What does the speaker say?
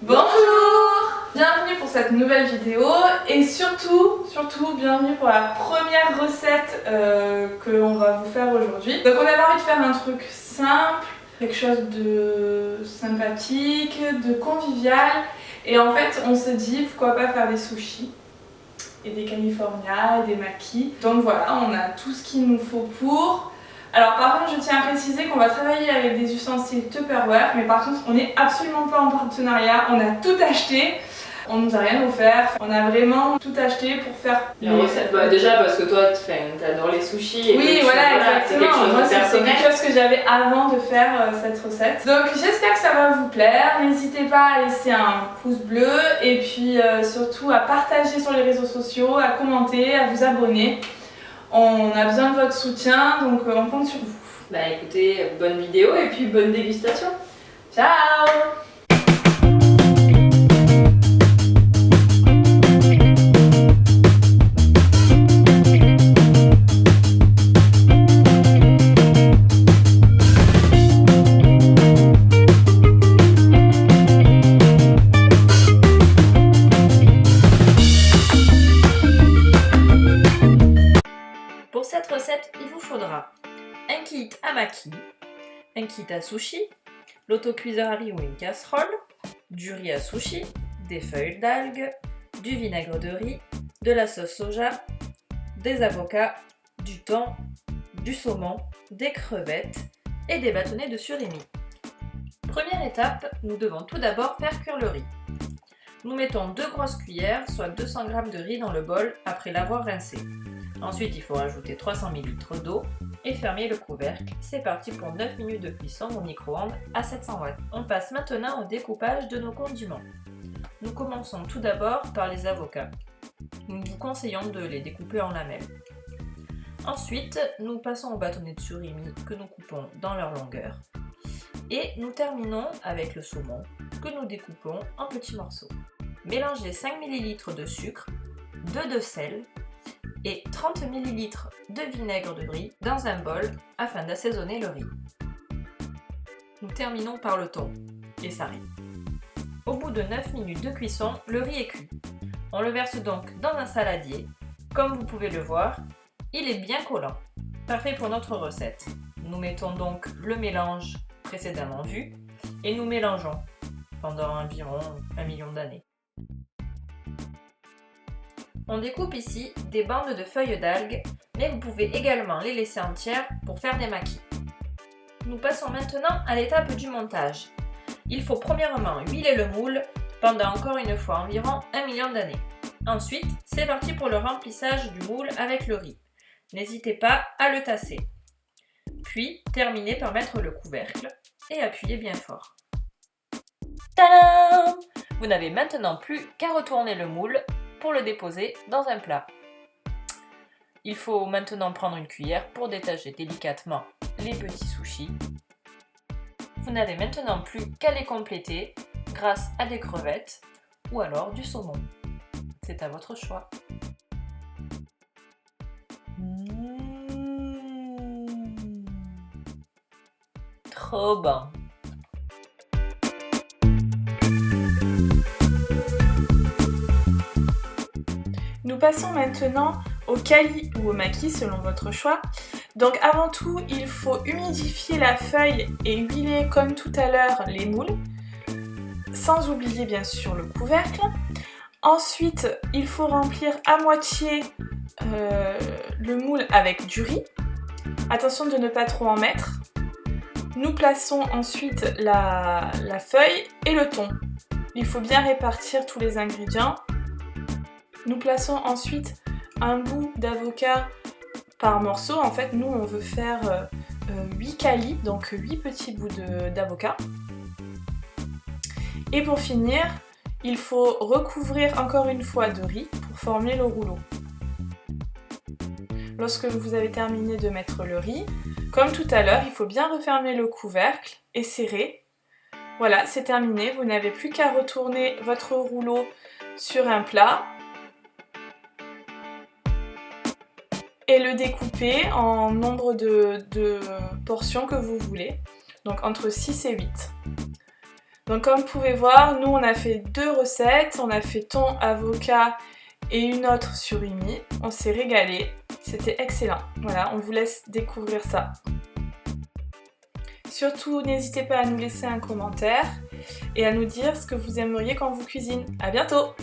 Bonjour! Bienvenue pour cette nouvelle vidéo et surtout bienvenue pour la première recette que l'on va vous faire aujourd'hui. Donc on avait envie de faire un truc simple, quelque chose de sympathique, de convivial et en fait on se dit pourquoi pas faire des sushis et des californias et des makis. Donc voilà, on a tout ce qu'il nous faut pour. Alors par contre je tiens à préciser qu'on va travailler avec des ustensiles Tupperware, mais par contre on n'est absolument pas en partenariat, on a tout acheté, on nous a rien offert, on a vraiment tout acheté pour faire la recette. Bah, déjà parce que toi t'adores les sushis et oui voilà exactement, moi c'est quelque chose que j'avais avant de faire cette recette. Donc j'espère que ça va vous plaire, n'hésitez pas à laisser un pouce bleu et puis surtout à partager sur les réseaux sociaux, à commenter, à vous abonner. On a besoin de votre soutien, donc on compte sur vous. Bah écoutez, bonne vidéo et puis bonne dégustation. Ciao! Pour cette recette, il vous faudra un kit à maki, un kit à sushi, l'autocuiseur à riz ou une casserole, du riz à sushi, des feuilles d'algues, du vinaigre de riz, de la sauce soja, des avocats, du thon, du saumon, des crevettes et des bâtonnets de surimi. Première étape, nous devons tout d'abord faire cuire le riz. Nous mettons 2 grosses cuillères, soit 200 g de riz dans le bol après l'avoir rincé. Ensuite, il faut rajouter 300 ml d'eau et fermer le couvercle. C'est parti pour 9 minutes de cuisson au micro-ondes à 700 watts. On passe maintenant au découpage de nos condiments. Nous commençons tout d'abord par les avocats. Nous vous conseillons de les découper en lamelles. Ensuite, nous passons au bâtonnet de surimi que nous coupons dans leur longueur. Et nous terminons avec le saumon que nous découpons en petits morceaux. Mélangez 5 ml de sucre, 2 de sel et 30 ml de vinaigre de brie dans un bol afin d'assaisonner le riz. Nous terminons par le thon et sa riz. Au bout de 9 minutes de cuisson, le riz est cuit. On le verse donc dans un saladier. Comme vous pouvez le voir, il est bien collant. Parfait pour notre recette. Nous mettons donc le mélange précédemment vu et nous mélangeons pendant environ 1 million d'années. On découpe ici des bandes de feuilles d'algues, mais vous pouvez également les laisser entières pour faire des makis. Nous passons maintenant à l'étape du montage. Il faut premièrement huiler le moule pendant encore une fois environ 1 million d'années. Ensuite, c'est parti pour le remplissage du moule avec le riz. N'hésitez pas à le tasser. Puis, terminez par mettre le couvercle et appuyez bien fort. Tadam! Vous n'avez maintenant plus qu'à retourner le moule pour le déposer dans un plat. Il faut maintenant prendre une cuillère pour détacher délicatement les petits sushis. Vous n'avez maintenant plus qu'à les compléter grâce à des crevettes ou alors du saumon. C'est à votre choix. Trop bon! Nous passons maintenant au kali ou au maki selon votre choix. Donc avant tout, il faut humidifier la feuille et huiler comme tout à l'heure les moules, sans oublier bien sûr le couvercle. Ensuite, il faut remplir à moitié le moule avec du riz. Attention de ne pas trop en mettre. Nous plaçons ensuite la feuille et le thon. Il faut bien répartir tous les ingrédients. Nous plaçons ensuite un bout d'avocat par morceau. En fait, nous, on veut faire 8 calis, donc 8 petits bouts d'avocat. Et pour finir, il faut recouvrir encore une fois de riz pour former le rouleau. Lorsque vous avez terminé de mettre le riz, comme tout à l'heure, il faut bien refermer le couvercle et serrer. Voilà, c'est terminé. Vous n'avez plus qu'à retourner votre rouleau sur un plat et le découper en nombre de portions que vous voulez, donc entre 6 et 8. Donc comme vous pouvez voir, nous on a fait 2 recettes, on a fait thon, avocat et une autre surimi. On s'est régalé, c'était excellent. Voilà, on vous laisse découvrir ça. Surtout, n'hésitez pas à nous laisser un commentaire et à nous dire ce que vous aimeriez quand vous cuisine. À bientôt!